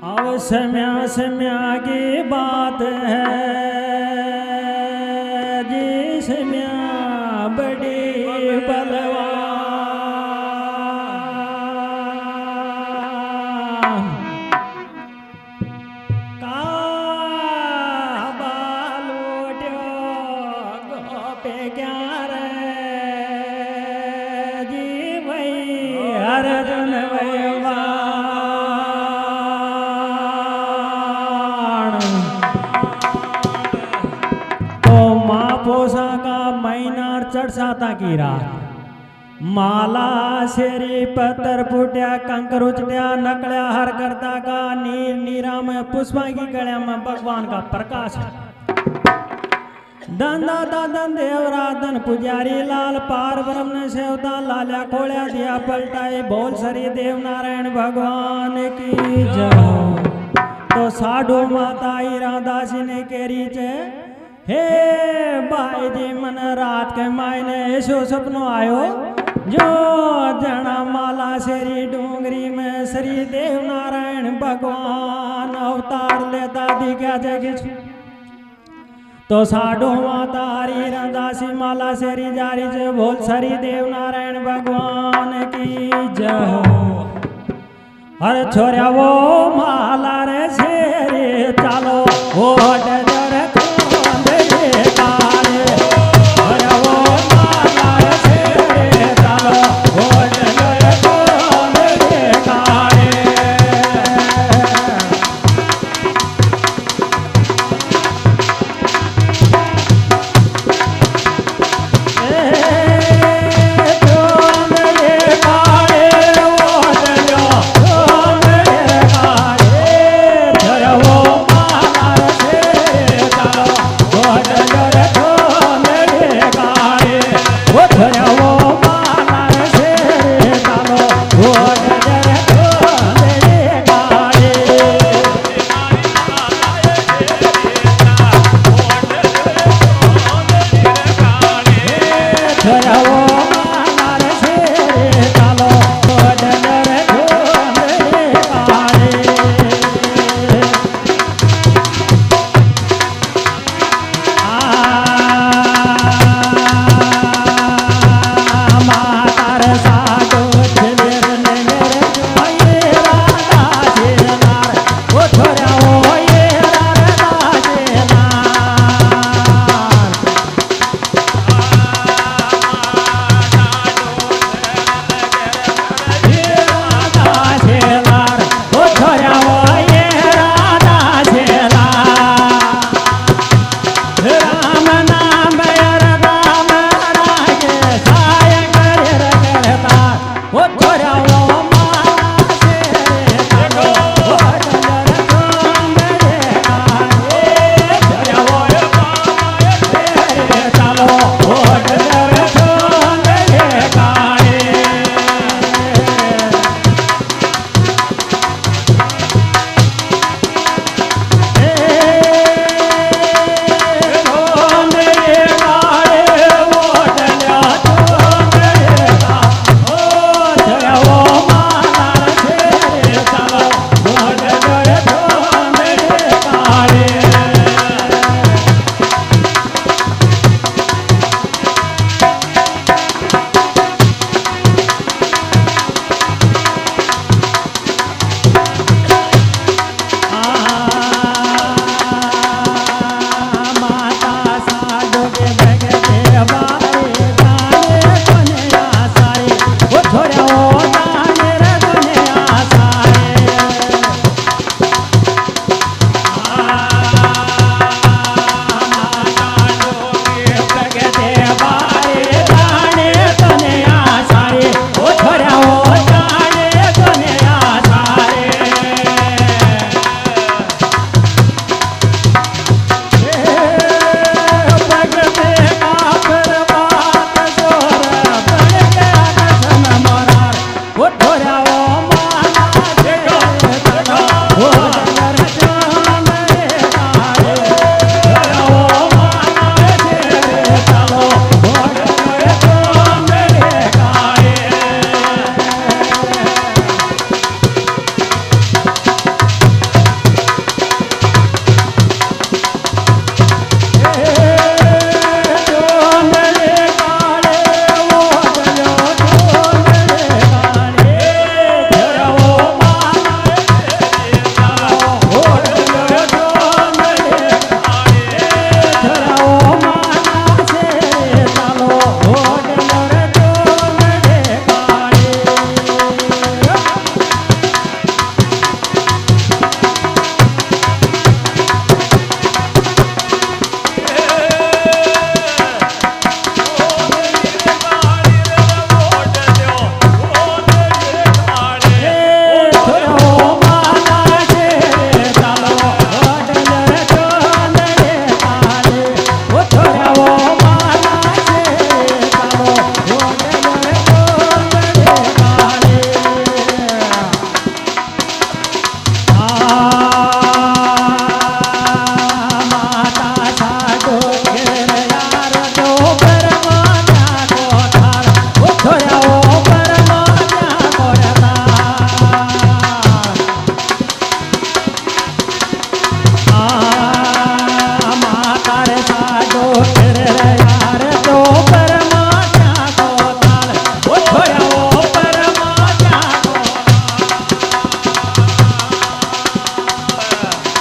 अब सम्या सम्या की बात है जी सम्या बड़ी बलवान का बालोट्यो गोपे ग्यार जी वही अर्जुन पोसा का महीना चढ़साता की रात माला शेरी पत्थर फूटिया कंकर उचटिया नकड़िया हर करता का नीर नीरा में पुष्पा की गलिया में भगवान का प्रकाश है दंदा दादन देवरा धन पुजारी लाल पार ब्रह्म सेवता लाल्या खोलिया दिया पलटाई बोल सरी देव नारायण भगवान की जय। तो साधु माता ईरादासी ने केरी चे हे भाई जी मन रात के मायने ऐसो सपनो आयो जो जना माला शेरी डूंगरी में श्री देव नारायण भगवान अवतार लेता दिखा जगे तो साधु माता हरी रदासी माला शेरी जारी जे बोल श्री देव नारायण भगवान की जय हो। अरे छोरिया वो माला रे शेरी चालो वो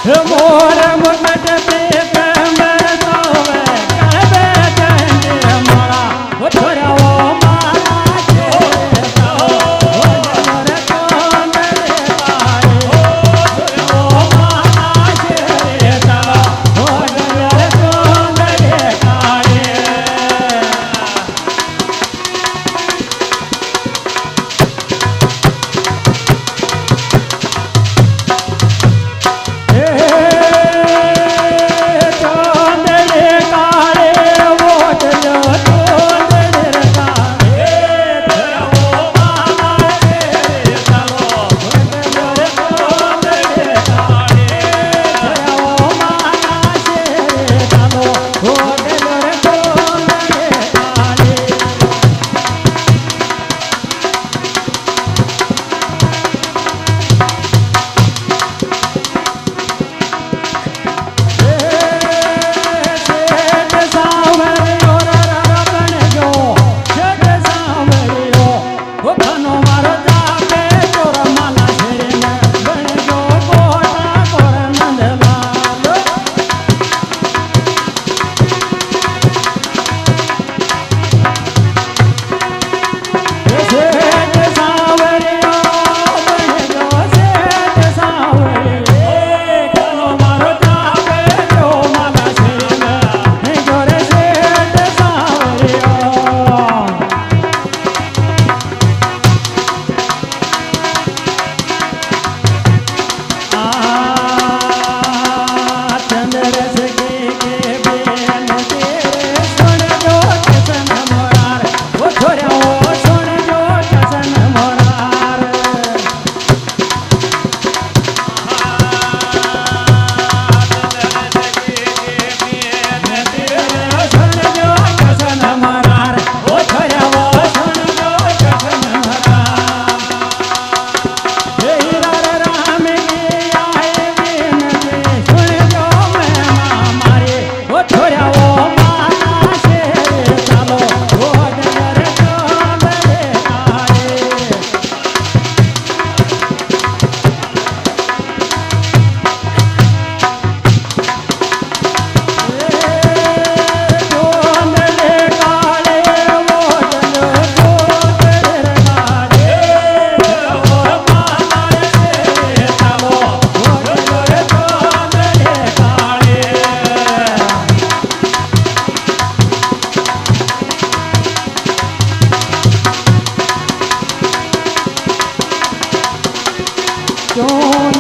मोर मुकुट पीत में सोवे करबे चंद्र माला वो छोरा वो माला शेरे तालो वो डोर कोंदड़े काले वो माला शेरे तालो वो डोर कोंदड़े काले क्यों